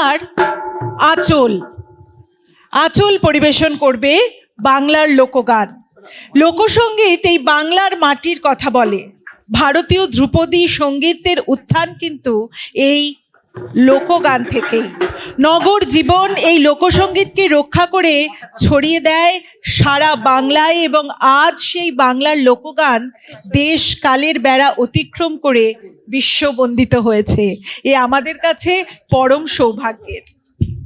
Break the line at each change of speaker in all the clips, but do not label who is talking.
এবার আঁচল আঁচল পরিবেশন করবে বাংলার লোকগান। লোকসঙ্গীত এই বাংলার মাটির কথা বলে। ভারতীয় ধ্রুপদী সঙ্গীতের উত্থান কিন্তু এই লোকগান থেকেই। নগর জীবন এই লোকসঙ্গীতকে রক্ষা করে ছড়িয়ে দেয় সারা বাংলায়, এবং আজ সেই বাংলার লোকগান দেশ কালের বেড়া অতিক্রম করে বিশ্ববন্দিত হয়েছে। এ আমাদের কাছে পরম সৌভাগ্যের।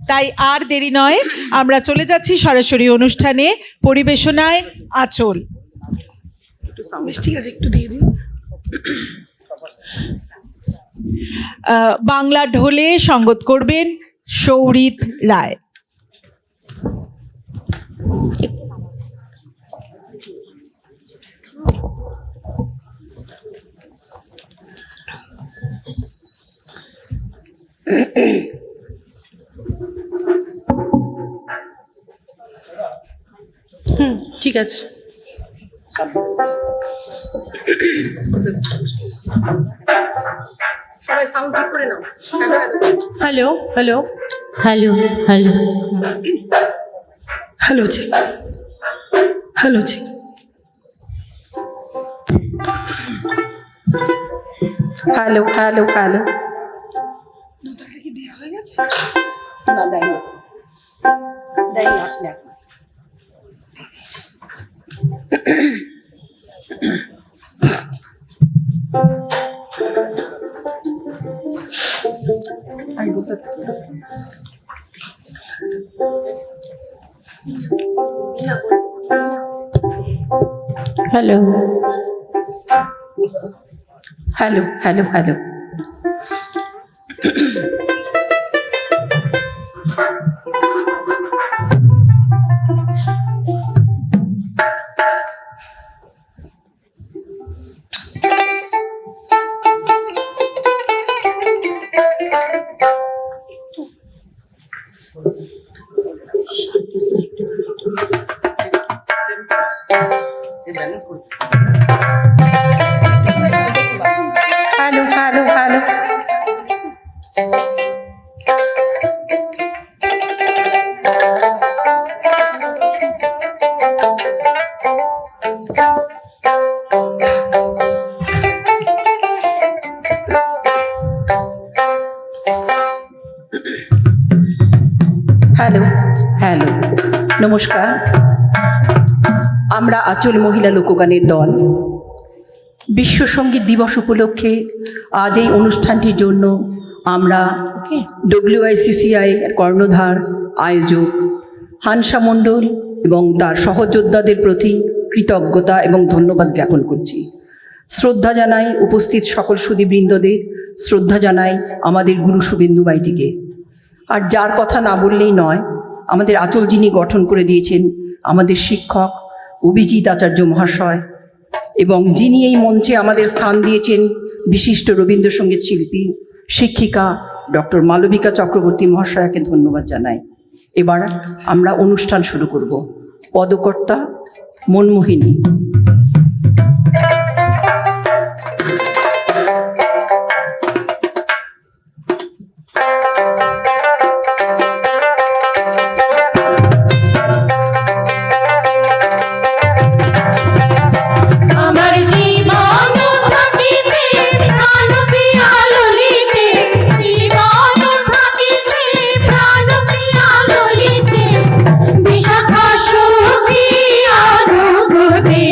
তাই আর দেরি নয়, আমরা চলে যাচ্ছি সরাসরি অনুষ্ঠানে, পরিবেশনায় আঁচল।
ঠিক আছে, একটু দিয়ে দিন।
বাংলা ঢোলে সঙ্গত করবেন সৌরিত রায়।
ঠিক আছে। সবাই সাউন্ড ঠিক করে নাও। Hello hello
hello hello
hello check, hello check. Hello hello hello. নোটাটা কি দেওয়া হয়ে গেছে? না, দেয়নি, দেয়নি, আসলে এখন। আমি বলতে থাকি।
Hello
hello hello hello. Hello hello hello. Hello hello, নমস্কার। আমরা আঁচল মহিলা লোকগানের দল বিশ্ব সঙ্গীত দিবস উপলক্ষে আজ এই অনুষ্ঠানটির জন্য আমরা WICCI এর কর্ণধার আয়োজক হানসা মণ্ডল এবং তার সহযোদ্ধাদের প্রতি কৃতজ্ঞতা এবং ধন্যবাদ জ্ঞাপন করছি। শ্রদ্ধা জানাই উপস্থিত সকল সুধীবৃন্দদের, শ্রদ্ধা জানাই আমাদের গুরু শুভেন্দু মাইতিকে। আর যার কথা না বললেই নয়, আমাদের আঁচল যিনি গঠন করে দিয়েছেন, আমাদের শিক্ষক অভিজিৎ আচার্য মহাশয়, এবং যিনি এই মঞ্চে আমাদের স্থান দিয়েছেন বিশিষ্ট রবীন্দ্রসঙ্গীত শিল্পী শিক্ষিকা ডক্টর মালবিকা চক্রবর্তী মহাশয়াকে ধন্যবাদ জানাই। এবার আমরা অনুষ্ঠান শুরু করব। পদকর্তা মনমোহিনী।
বিশাখা সুখী অনুভূতি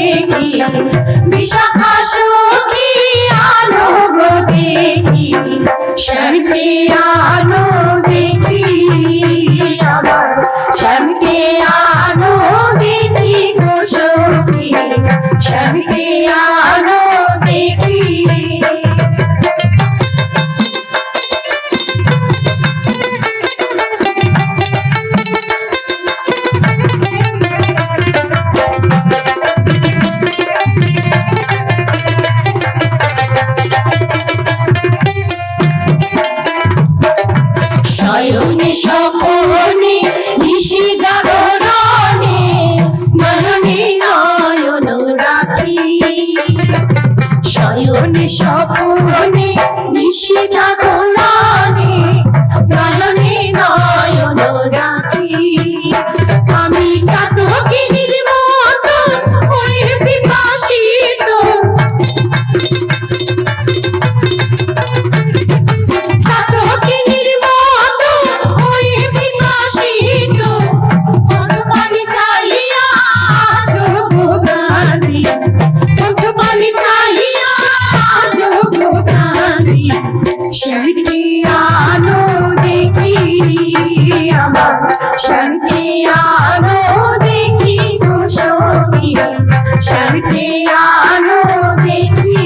আমার শ্যামকে আনো দেখি গো সখী শ্যামকে আনো দেখি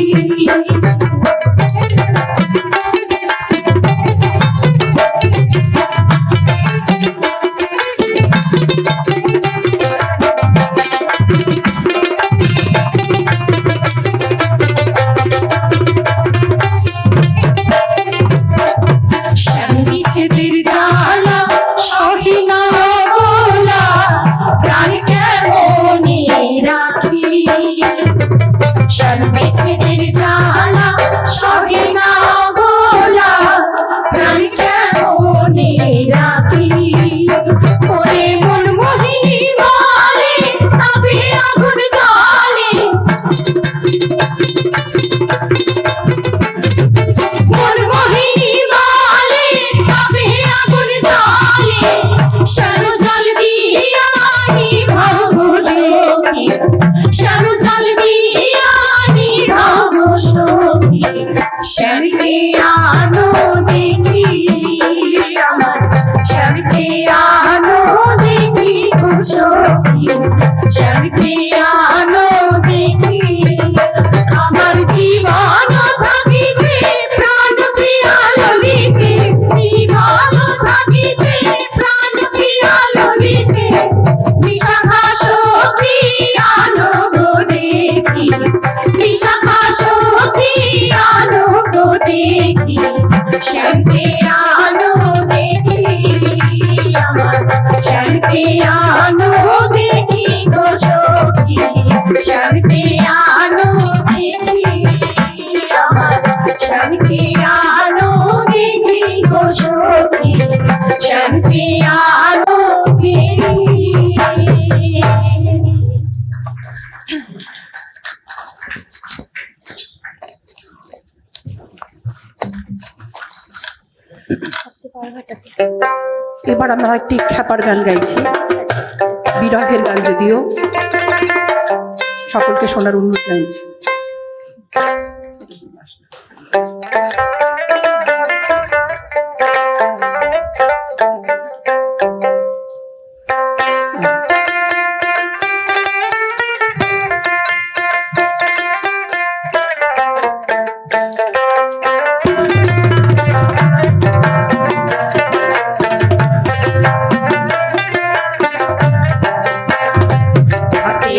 শ্যাম বিচ্ছেদের জ্বালা সহি না বলা প্রাণ কেমনে রাখি শ্যাম বিচ্ছেদের জ্বালা সহি না বলা প্রাণ কেমনে রাখি ওরে মন মোহিনী বলে তবে আগুন জ্বলে মন মোহিনী বলে তবে আগুন জ্বলে শ্যাম জল দিয়া নিভাব সখী শ্যাম জল দিয়া নিভাব সখী শ্যামকে আনো দেখি আমার শ্যামকে আনো দেখি গো সখী শ্যামকে আনো দেখি আমার জীবন থাকিতে প্রাণ প্রিয়া ললিতে জীবন থাকিতে প্রাণ প্রিয়া ললিতে বিশাখা সখী আনো গো দেখি বিশাখা সখী আনো গো দেখি শ্যামকে আনো দেখি আমার শ্যামকে আনো দেখি গো সখী শ্যামকে আনো দেখি আমার শ্যামকে আনো দেখি গো সখী শ্যামকে আনো দেখি
এবার আমরা একটি খ্যাপার গান গাইছি, বিরহের গান, যদিও সকলকে শোনার অনুরোধ জানাচ্ছি।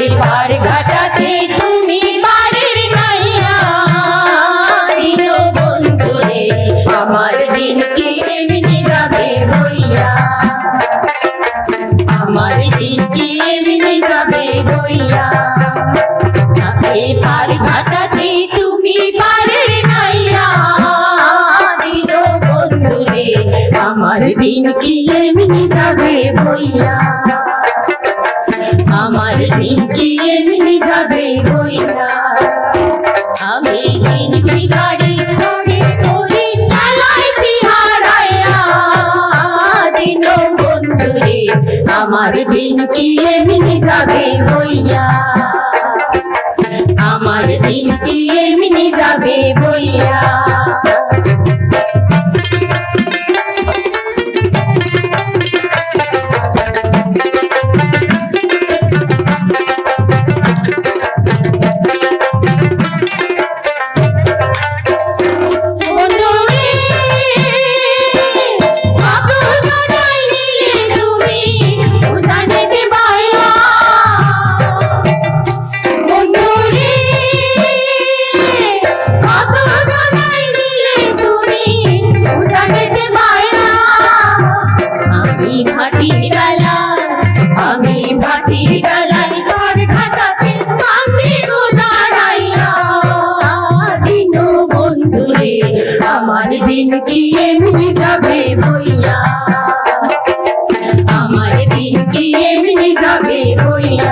এবার ঘাটাতে তুমি বাড়ির নাইয়া দিন বন্ধুরে আমার দিন কি এমনি যাবে বইয়া আমার দিন কি এমনি যাবে বইয়া এবার ঘাটাতে তুমি বাড়ির নাইয়া দিন বন্ধুরে আমার দিন কি এমনি যাবে বইয়া আমার দিন কি এমনি যাবে বইয়া আমি দিন ভিখারি করে করি চালাইছি হারাইয়া দিন বন্ধুরে আমার দিন কি এমনি যাবে বইয়া আমার দিন কি এমনি যাবে বইয়া আমার দিন কি এমনি যাবে বইয়া আমার দিন কি এমনি যাবে বইয়া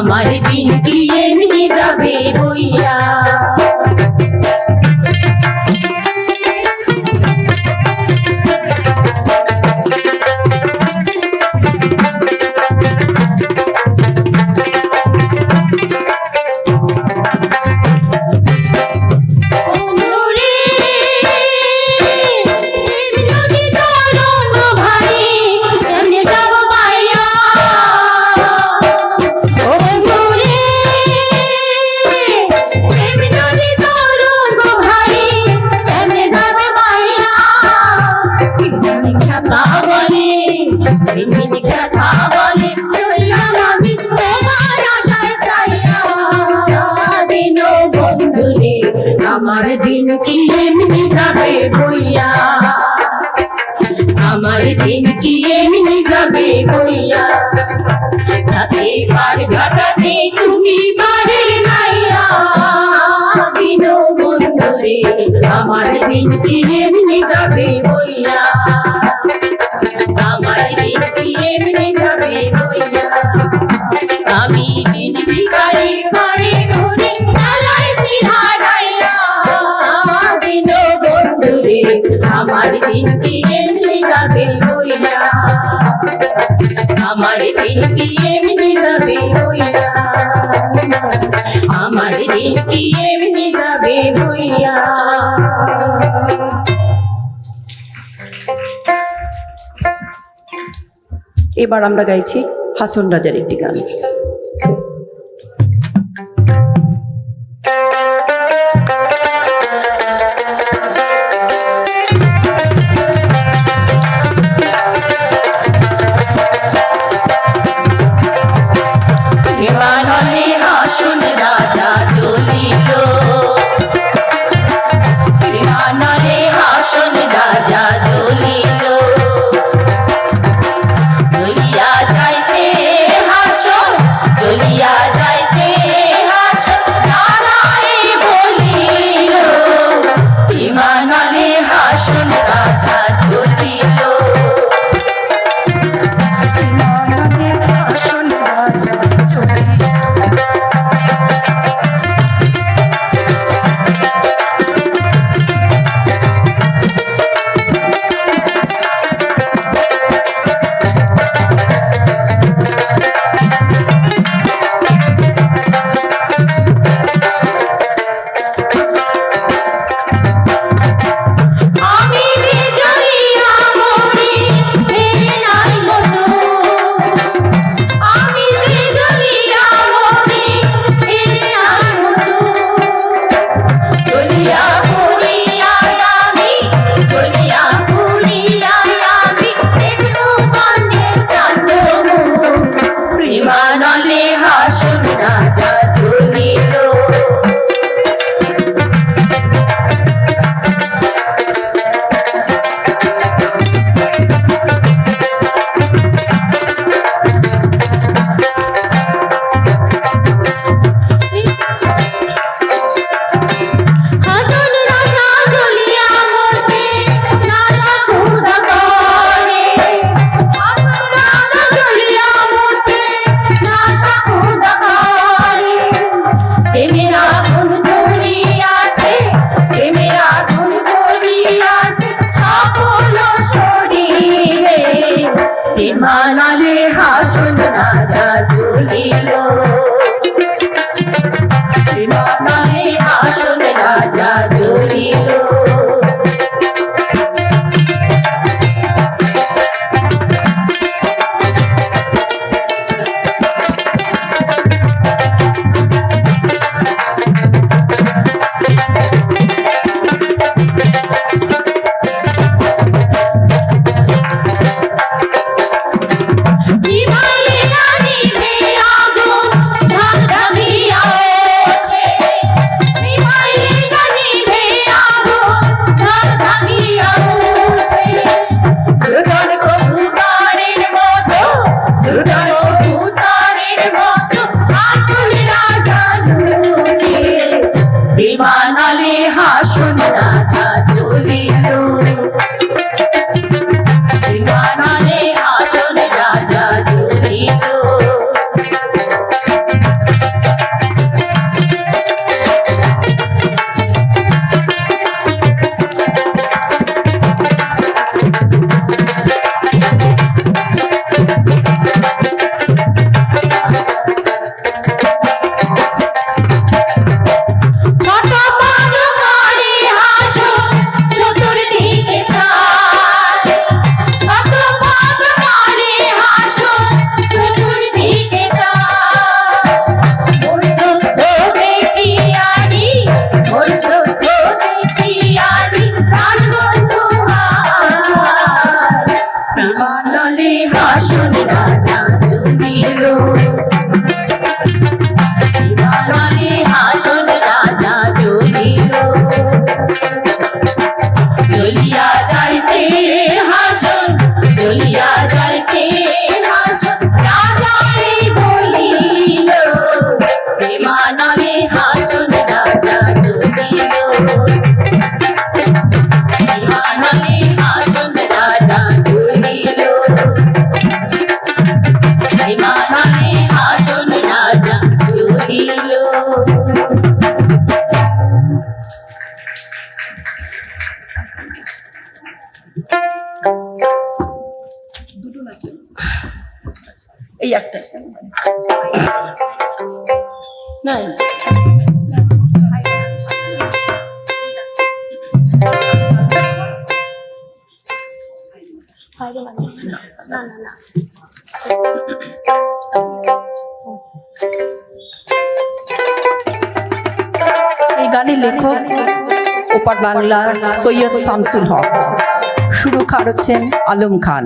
আমার দিন কি এমনি যাবে বইয়া আমার দিন কি এমনি যাবে বইয়া আমার দিন কি এমনি যাবে বইয়া রাতে পার ঘাটাতে তুমি বাড়ির নাইয়া দিন বন্ধুরে আমার দিন কি এমনি যাবে বইয়া আমার দিন কি এমনি যাবে বইয়া আমি দিন ভিখারি ঘরে ঘুরে চালাইছি হারাইয়া দিন বন্ধুরে আমার দিন কি এমনি যাবে বইয়া আমার দিন কি এমনি যাবে বইয়া আমার দিন কি এমনি যাবে বইয়া
এবার আমরা গাইছি হাসন রাজার একটি গান।
হিমালয়ে হাসন রাজা চলিল হিমালয়ে হাসন রাজা চলিল চলিয়া যাইতে হাসন চলিয়া যাইতে হাসন নারায়ে বলিল হিমালয়ে হাসন রাজা চলিল আমি যে জড়িয়া মরি ফিরে নাই বন্ধু আমি যে জড়িয়া মরি ফিরে নাই বন্ধু জড়িয়া পড়িয়া আমি জড়িয়া পড়িয়া আমি একটু কান্দে চাঁদো প্রেমানলে হাসন রাজা চলিল হাসন রাজা চলিয়া মরতে রাজা ক্ষুধা করে হাসন রাজা চলিয়া মরতে রাজা ক্ষুধা করে প্রেমের আগুন ধরিয়াছে প্রেমের আগুন ধরিয়াছে সকল শরীরে প্রেমানলে হাসন রাজা চলিল প্রেমানলে হাসন রাজা চলিল নিভাইলে না নিভে আগুন ধাগ ধাগিয়া ওঠে
এই একটা
না
এই গানের লেখক ওপার বাংলার সৈয়দ শামসুল হক, সুরকার হচ্ছেন আলম খান।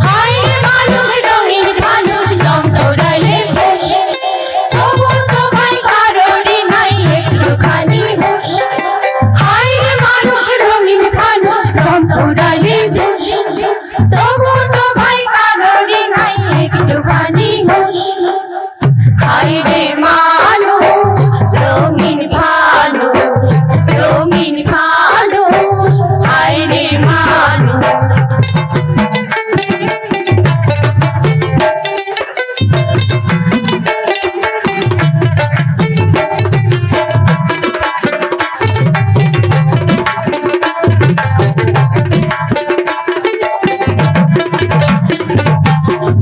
হায় রে মানুষ রঙিন মানুষ দম তোরাইলে বেশ তবু তো ভাই কারোরই নাই একটুখানি হুঁশ হায় রে মানুষ রঙিন মানুষ দম তোরাইলে বেশ তবু তো ভাই কারোরই নাই একটুখানি হুঁশ হায় রে মানুষ রঙিন মানুষ রঙিন মানুষ হায় রে মানুষ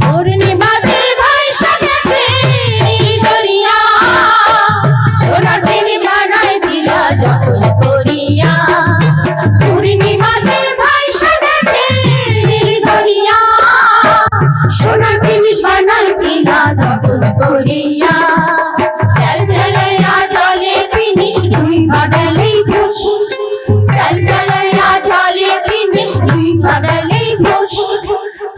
পূর্ণিমাতে ভাই সাজেছে নীল দরিয়া সোনার বেনি বানাইছিল যতন করিয়া পূর্ণিমাতে ভাই সাজেছে নীল দরিয়া সোনার বেনি বানাইছিল যতন করিয়া চল চলাইয়া চলে ফিনিশ দুই বাদলেই খুশ চল চলাইয়া চলে ফিনিশ দুই বাদলেই খুশ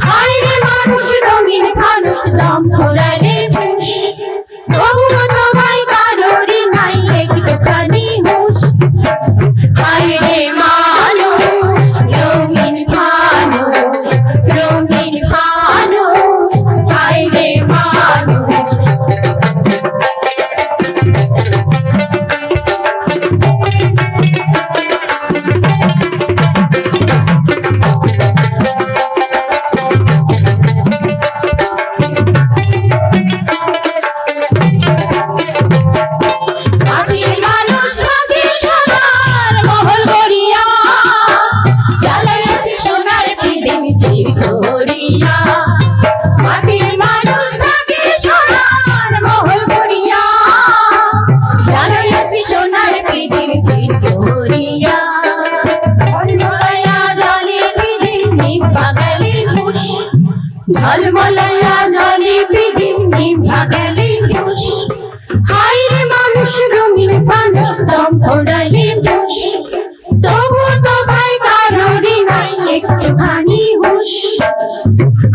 হায় রে মানুষ রঙিন মানুষ দম তোরালে খুশ তবুও তোমায় কারোরই নাই একটুখানি হুঁশ হায় রে মানুষ রঙিন মানুষ রঙিন মানুষ হায় রে মানুষ মাটির মানুষ আছে সোনার মহল গড়িয়া জ্বালাইয়াছে সোনার পৃথিবী তীর ধরিয়া মাটির মানুষ থাকে সোনার মহল গড়িয়া জ্বালাইয়াছে সোনার পৃথিবী তীর ধরিয়া ঝলমলাইয়া জলে পৃথিবী পাগলে খুশ ঝলমলাইয়া জলে পৃথিবী পাগলে খুশ হায় রে মানুষ রঙিন মানুষ দম তোরালে হুঁশ তবু তো ভাই কারোরই নাই একটুখানি হুঁশ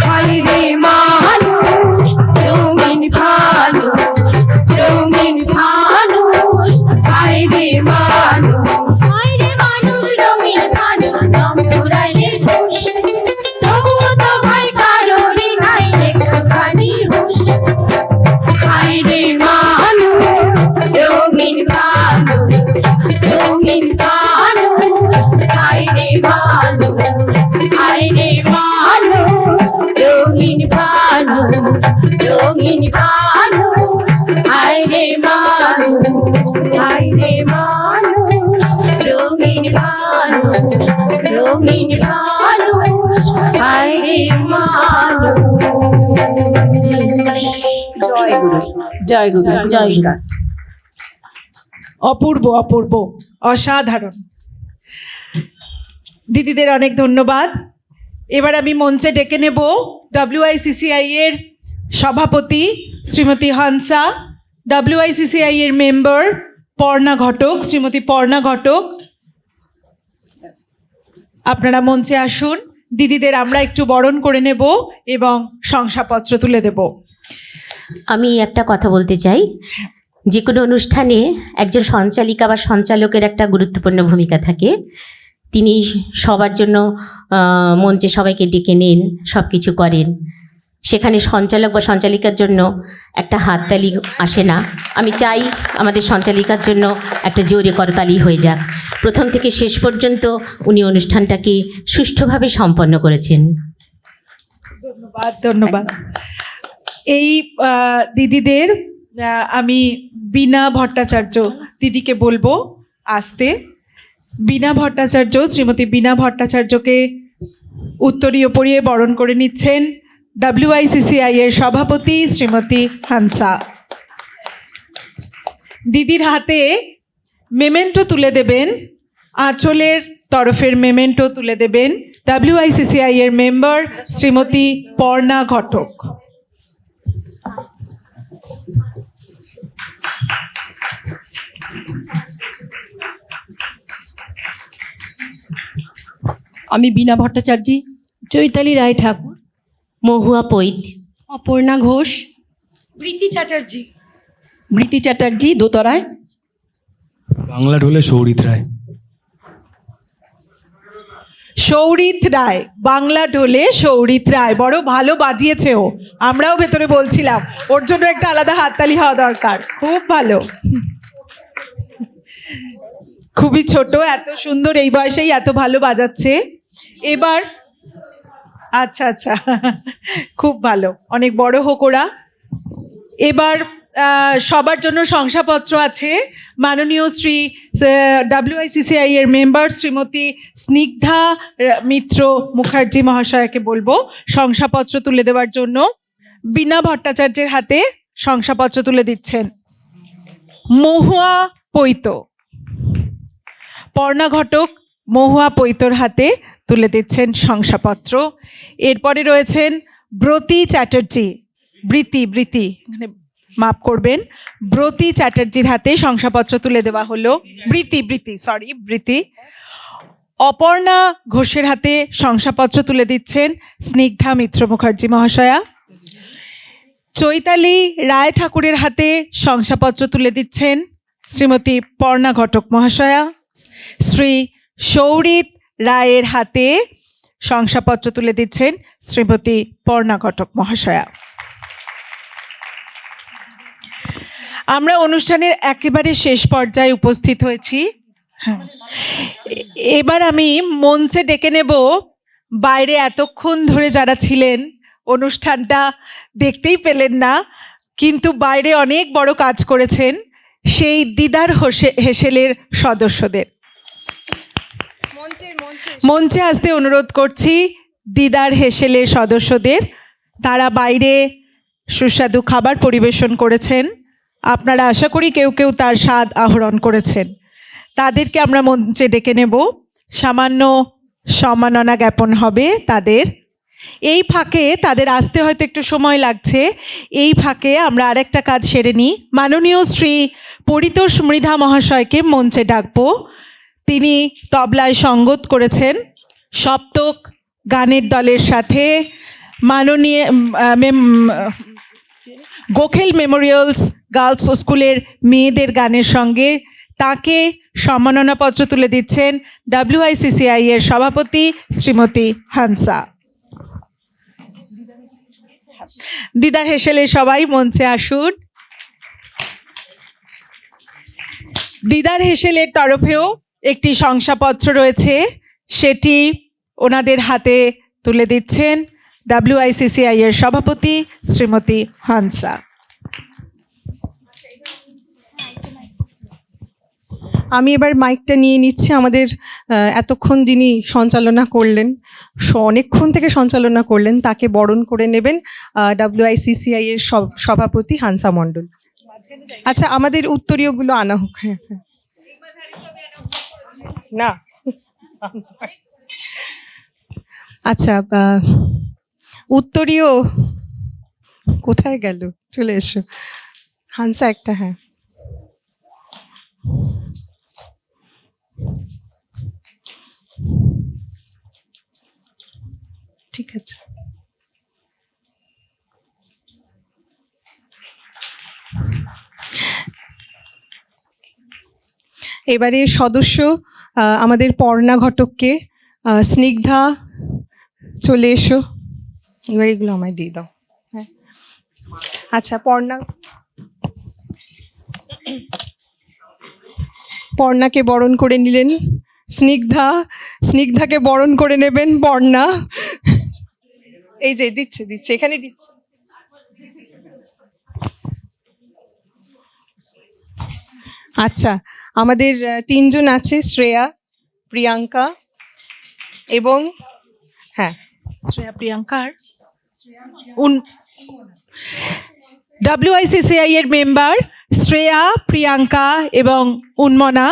হায় রে মানুষ রঙিন মানুষ রঙিন মানুষ হায় রে মানুষ হায় রে মানুষ রঙিন মানুষ দম তোরালে হুঁশ তবু তো ভাই কারোরই নাই একটুখানি হুঁশ হায় রে মানুষ রঙিন মানুষ রঙিন মানুষ হায় রে মানুষ হায় রে মানুষ রঙিন মানুষ রঙিন মানুষ হায় রে মানুষ হায় রে মানুষ রঙিন মানুষ রঙিন মানুষ হায় রে মানুষ
জয় গুরু।
জয় গুরু জয় গুরু।
অপূর্ব অপূর্ব, অসাধারণ। দিদিদের অনেক ধন্যবাদ। এবার আমি মঞ্চে ডেকে নেব WICCI এর সভাপতি শ্রীমতী হান্সা, WICCI এর মেম্বার পর্ণা ঘটক, শ্রীমতী পর্ণা ঘটক। আপনারা মঞ্চে আসুন। দিদিদের আমরা একটু বরণ করে নেব এবং শংসাপত্র তুলে দেব।
আমি একটা কথা বলতে চাই, যে কোনো অনুষ্ঠানে একজন সঞ্চালিকা বা সঞ্চালকের একটা গুরুত্বপূর্ণ ভূমিকা থাকে। তিনি সবার জন্য মঞ্চে সবাইকে ডেকে নেন, সব কিছু করেন। সেখানে সঞ্চালক বা সঞ্চালিকার জন্য একটা হাততালি আসে না। আমি চাই আমাদের সঞ্চালিকার জন্য একটা জোরে করতালি হয়ে যাক। প্রথম থেকে শেষ পর্যন্ত উনি অনুষ্ঠানটাকে সুষ্ঠুভাবে সম্পন্ন করেছেন।
ধন্যবাদ ধন্যবাদ। এই দিদিদের আমি বীণা ভট্টাচার্য দিদিকে বলবো আসতে। বীণা ভট্টাচার্য, শ্রীমতী বীণা ভট্টাচার্যকে উত্তরীয় পরিয়ে বরণ করে নিচ্ছেন WICCI এর সভাপতি শ্রীমতী হান্সা। দিদির হাতে মেমেন্টো তুলে দেবেন, আঁচলের তরফের মেমেন্টো তুলে দেবেন WICCI এর মেম্বার শ্রীমতী পর্ণা ঘটক।
আমি বীণা ভট্টাচার্য,
চৈতালি রায় ঠাকুর,
মহুয়া পৈত,
অপর্ণা ঘোষ,
প্রীতি চ্যাটার্জি।
বৃতি চ্যাটার্জি দোতরায়,
বাংলা ঢোলে সৌরিত রায়।
সৌরিত রায়, বাংলা ঢোলে সৌরিত রায়। বড় ভালো বাজিয়েছে ও, আমরাও ভেতরে বলছিলাম ওর জন্য একটা আলাদা হাততালি হওয়া দরকার। খুব ভালো, খুবই ছোট, এত সুন্দর, এই বয়সেই এত ভালো বাজাচ্ছে। এবার আচ্ছা আচ্ছা, খুব ভালো, অনেক বড় হোক ওরা। এবার সবার জন্য শংসাপত্র আছে। মাননীয় শ্রী WICCI এর মেম্বার শ্রীমতী স্নিগ্ধা মিত্র মুখার্জি মহাশয়াকে বলবো শংসাপত্র তুলে দেওয়ার জন্য। বীণা ভট্টাচার্যের হাতে শংসাপত্র তুলে দিচ্ছেন মহুয়া পৈত। পর্ণা ঘটক মহুয়া পৈতর হাতে তুলে দিচ্ছেন শংসাপত্র। এরপরে রয়েছেন ব্রতী চ্যাটার্জি, বৃতি মাফ করবেন, ব্রতী চ্যাটার্জির হাতে শংসাপত্র তুলে দেওয়া হলো। বৃতি। অপর্ণা ঘোষের হাতে শংসাপত্র তুলে দিচ্ছেন স্নিগ্ধা মিত্র মুখার্জি মহাশয়া। চৈতালি রায় ঠাকুরের হাতে শংসাপত্র তুলে দিচ্ছেন শ্রীমতী পর্ণা ঘটক মহাশয়া। শ্রী সৌরিত রায়ের হাতে শংসাপত্র তুলে দিচ্ছেন শ্রীমতী পর্ণা ঘটক মহাশয়া। আমরা অনুষ্ঠানের একেবারে শেষ পর্যায়ে উপস্থিত হয়েছি। এবার আমি মঞ্চে ডেকে নেব বাইরে এতক্ষণ ধরে যারা ছিলেন, অনুষ্ঠানটা দেখতেই পেলেন না, কিন্তু বাইরে অনেক বড় কাজ করেছেন, সেই দিদার হেসেলের সদস্যদের মঞ্চে আসতে অনুরোধ করছি। দিদার হেসেলের সদস্যদের, তারা বাইরে সুস্বাদু খাবার পরিবেশন করেছেন। আপনারা আশা করি কেউ কেউ তার স্বাদ আহরণ করেছেন। তাদেরকে আমরা মঞ্চে ডেকে নেব, সামান্য সম্মাননা জ্ঞাপন হবে তাদের। এই ফাঁকে তাদের আসতে হয়তো একটু সময় লাগছে, এই ফাঁকে আমরা আরেকটা কাজ সেরে নিই। মাননীয় শ্রী পরিতোষ মৃধা মহাশয়কে মঞ্চে ডাকবো। তিনি তবলায় সঙ্গত করেছেন সপ্তক গানের দলের সাথে মাননীয় গোখেল মেমোরিয়ালস গার্লস স্কুলের মেয়েদের গানের সঙ্গে। তাকে সম্মাননাপত্র তুলে দিচ্ছেন WICCI এর সভাপতি শ্রীমতী হান্সা। দিদার হেসেলে সবাই মঞ্চে আসুন। দিদার হেসেলের তরফেও একটি শংসাপত্র রয়েছে, সেটি ওনাদের হাতে তুলে দিচ্ছেন WICCI এর সভাপতি শ্রীমতী হান্সা।
আমি এবার মাইকটা নিয়ে নিচ্ছি। আমাদের এতক্ষণ যিনি সঞ্চালনা করলেন, অনেকক্ষণ থেকে সঞ্চালনা করলেন, তাকে বরণ করে নেবেন WICCI এর সভাপতি হান্সা মণ্ডল। আচ্ছা, আমাদের উত্তরীয়গুলো আনা হোক। হ্যাঁ হ্যাঁ, না আচ্ছা, উত্তরীয় কোথায় গেল? চলে এসো হান্সা, একটা। হ্যাঁ, ঠিক আছে। এবারে সদস্য আমাদের পর্ণা ঘটককে, স্নিগ্ধা চলে এসো। এবার এগুলো আমায় দিয়ে দাও। আচ্ছা, পর্ণাকে বরণ করে নিলেন স্নিগ্ধাকে বরণ করে নেবেন পর্ণা। এই যে দিচ্ছে এখানে দিচ্ছে। আচ্ছা, আমাদের তিনজন আছে, শ্রেয়া, প্রিয়াঙ্কা এবং হ্যাঁ
শ্রেয়া, প্রিয়াঙ্কার WICCI এর মেম্বার শ্রেয়া, প্রিয়াঙ্কা এবং উন্মনা।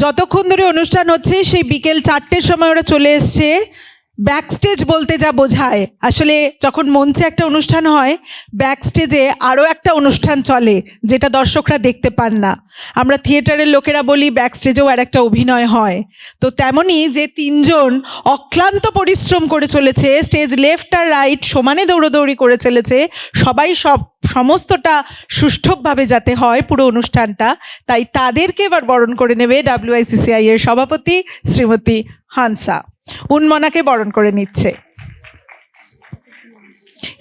যতক্ষণ ধরে অনুষ্ঠান হচ্ছে সেই বিকেল 4টের সময় ওরা চলে এসছে। ব্যাকস্টেজ বলতে যা বোঝায়, আসলে যখন মঞ্চে একটা অনুষ্ঠান হয়, ব্যাকস্টেজে আরও একটা অনুষ্ঠান চলে যেটা দর্শকরা দেখতে পান না। আমরা থিয়েটারের লোকেরা বলি ব্যাকস্টেজেও আর একটা অভিনয় হয়। তো তেমনই যে তিনজন অক্লান্ত পরিশ্রম করে চলেছে, স্টেজ লেফট আর রাইট সমানে দৌড়োদৌড়ি করে চলেছে, সবাই সমস্তটা সুষ্ঠুভাবে যাতে হয় পুরো অনুষ্ঠানটা, তাই তাদেরকে এবার বরণ করে নেবে WICCI এর সভাপতি শ্রীমতী হান্সা। উন্মনাকে বরণ করে নিচ্ছে।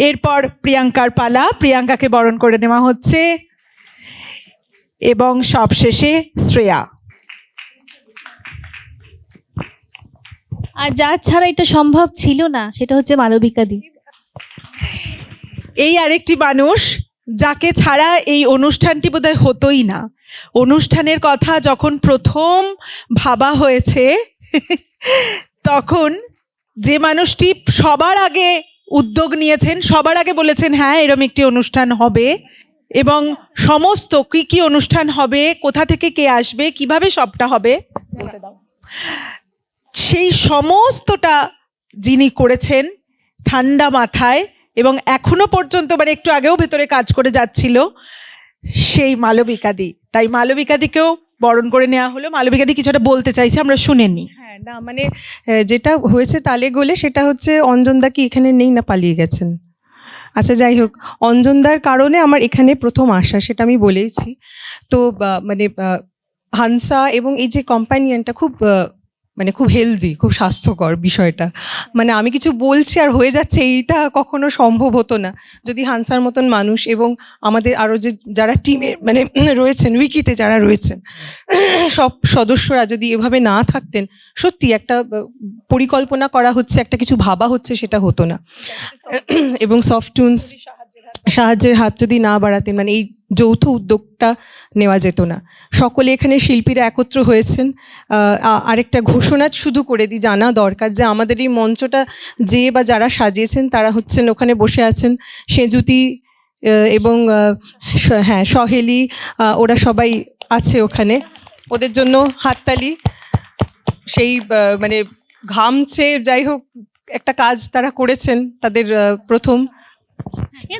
এরপর প্রিয়াঙ্কার পালা, প্রিয়াঙ্কাকে বরণ করে নেওয়া হচ্ছে এবং সবশেষে শ্রেয়া।
আর যার ছাড়া এটা সম্ভব ছিল না সেটা হচ্ছে মালবিকা দি।
এই আরেকটি মানুষ যাকে ছাড়া এই অনুষ্ঠানটি বোধহয় হতোই না। অনুষ্ঠানের কথা যখন প্রথম ভাবা হয়েছে তখন যে মানুষটি সবার আগে উদ্যোগ নিয়েছেন, সবার আগে বলেছেন হ্যাঁ এরম একটি অনুষ্ঠান হবে এবং সমস্ত কি অনুষ্ঠান হবে, কোথা থেকে কে আসবে, কিভাবে সবটা হবে, সেই সমস্তটা যিনি করেছেন ঠান্ডা মাথায় এবং এখনো পর্যন্ত মানে একটু আগেও ভেতরে কাজ করে যাচ্ছিল, সেই মালবিকাদি। তাই মালবিকাদিকেও বরণ করে নেওয়া হলো। মালবিকাদি কিছুটা বলতে চাইছে, আমরা শুনেনি।
হ্যাঁ, না মানে যেটা হয়েছে তালে গোলে সেটা হচ্ছে অঞ্জনদা কি এখানে নেই না পালিয়ে গেছেন। আচ্ছা যাই হোক, অঞ্জনদার কারণে আমার এখানে প্রথম আসা, সেটা আমি বলেইছি। তো মানে হান্সা এবং এই যে কম্প্যানিয়নটা খুব মানে খুব হেলদি, খুব স্বাস্থ্যকর বিষয়টা। মানে আমি কিছু বলছি আর হয়ে যাচ্ছে, এইটা কখনো সম্ভব হতো না যদি হান্সার মতন মানুষ এবং আমাদের আরও যে যারা টিমে মানে রয়েছেন, উইকিতে যারা রয়েছেন সব সদস্যরা যদি এভাবে না থাকতেন, সত্যি একটা পরিকল্পনা করা হচ্ছে, একটা কিছু ভাবা হচ্ছে, সেটা হতো না। এবং সফটটুনস সাহায্যের হাত যদি না বাড়াতেন, মানে এই যৌথ উদ্যোগটা নেওয়া যেত না। সকলে এখানে শিল্পীরা একত্র হয়েছেন। আরেকটা ঘোষণা শুধু করে দিই, জানা দরকার যে আমাদের এই মঞ্চটা যে বা যারা সাজিয়েছেন তারা হচ্ছেন, ওখানে বসে আছেন সেজুতি এবং হ্যাঁ সহেলি, ওরা সবাই আছে ওখানে। ওদের জন্য হাততালি। সেই মানে ঘামছে, যাই হোক একটা কাজ তারা করেছেন, তাদের প্রথম।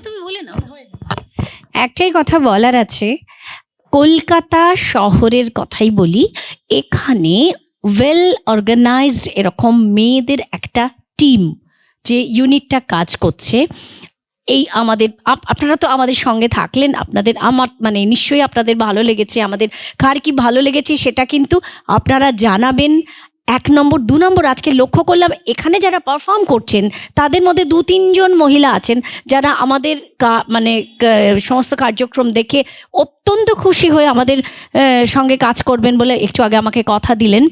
তুমি বলে নাও। একটাই কথা বলার আছে, কলকাতা শহরের কথাই বলি, এখানে ওয়েল অর্গানাইজড এরকম মেয়েদের একটা টিম, যে ইউনিটটা কাজ করছে। এই আমাদের আপনারা তো আমাদের সঙ্গে থাকলেন, আপনাদের আমার মানে নিশ্চয়ই আপনাদের ভালো লেগেছে। আমাদের কার কি ভালো লেগেছে সেটা কিন্তু আপনারা জানাবেন। 1 নম্বর 2 নম্বর, আজকে লক্ষ্য করলাম এখানে যারা পারফর্ম করছেন তাদের মধ্যে 2-3 জন মহিলা আছেন যারা আমাদের মানে সমস্ত কার্যক্রম দেখে অত্যন্ত খুশি হয়ে আমাদের সঙ্গে কাজ করবেন বলে একটু আগে আমাকে কথা দিলেন।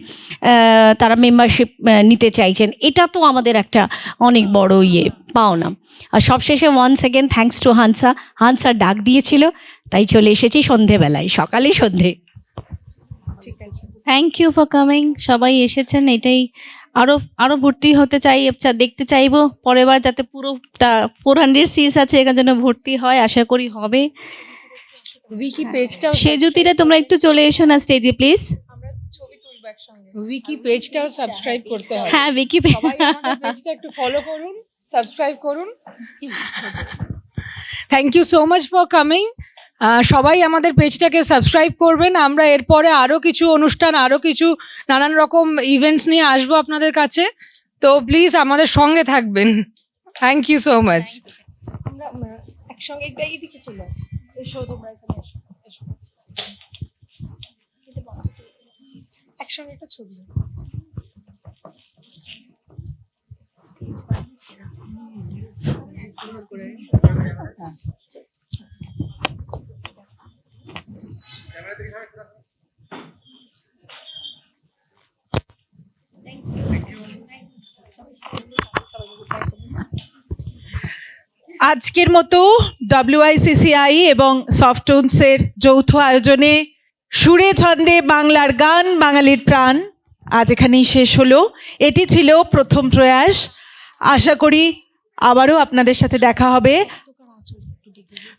তারা মেম্বারশিপ নিতে চাইছেন। এটা তো আমাদের একটা অনেক বড় পাওনা। আর সবশেষে once again thanks to Hansa ডাক দিয়েছিল, তাই চলে এসেছি সন্ধেবেলায়, সকালে সন্ধে।
ঠিক আছে,
থ্যাংক ইউ ফর কামিং। সবাই এসেছেন, এটাই আরো ভর্তি হতে চাই, আচ্ছা দেখতে চাইবো পরের বার যাতে পুরো 400 সিটস আছে এখানে যেন ভর্তি হয়, আশা করি হবে।
উইকি পেজটা
সেজুতিরা তোমরা একটু চলে এসো না স্টেজে প্লিজ।
আমরা ছবি তুলব একসঙ্গে। উইকি পেজটাও সাবস্ক্রাইব করতে হবে।
হ্যাঁ উইকি
সবাই আমাদের পেজটা একটু ফলো করুন, সাবস্ক্রাইব করুন। Thank you so much for coming. সবাই আমাদের পেজটাকে সাবস্ক্রাইব করবেন। আমরা এরপরে আরও কিছু অনুষ্ঠান, আরও কিছু নানান রকম ইভেন্টস নিয়ে আসবো আপনাদের কাছে, তো প্লিজ আমাদের সঙ্গে থাকবেন। Thank you so much. আমরা একসঙ্গে এইদিকে চলে আসি, এসো তোমরা এখানে এসো, এসো একসঙ্গে একটা ছবি।
আজকের মতো WICCI এবং সফটউন্সের যৌথ আয়োজনে সুরে ছন্দে বাংলার গান বাঙালির প্রাণ আজ এখানেই শেষ হলো। এটি ছিল প্রথম প্রয়াস। আশা করি আবারও আপনাদের সাথে দেখা হবে।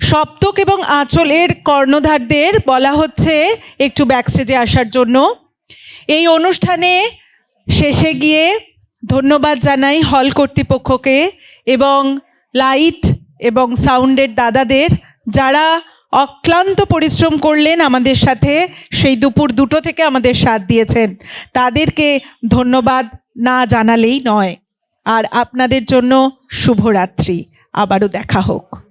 সপ্তক এবং আঁচলের কর্ণধারদের বলা হচ্ছে একটু ব্যাকস্টেজে আসার জন্য। এই অনুষ্ঠানে শেষে গিয়ে ধন্যবাদ জানাই হল কর্তৃপক্ষকে এবং লাইট এবং সাউন্ডের দাদাদের, যারা অক্লান্ত পরিশ্রম করলেন আমাদের সাথে, সেই দুপুর 2টো থেকে আমাদের সাথ দিয়েছেন। তাদেরকে ধন্যবাদ না জানালেই নয়। আর আপনাদের জন্য শুভরাত্রি, আবারও দেখা হোক।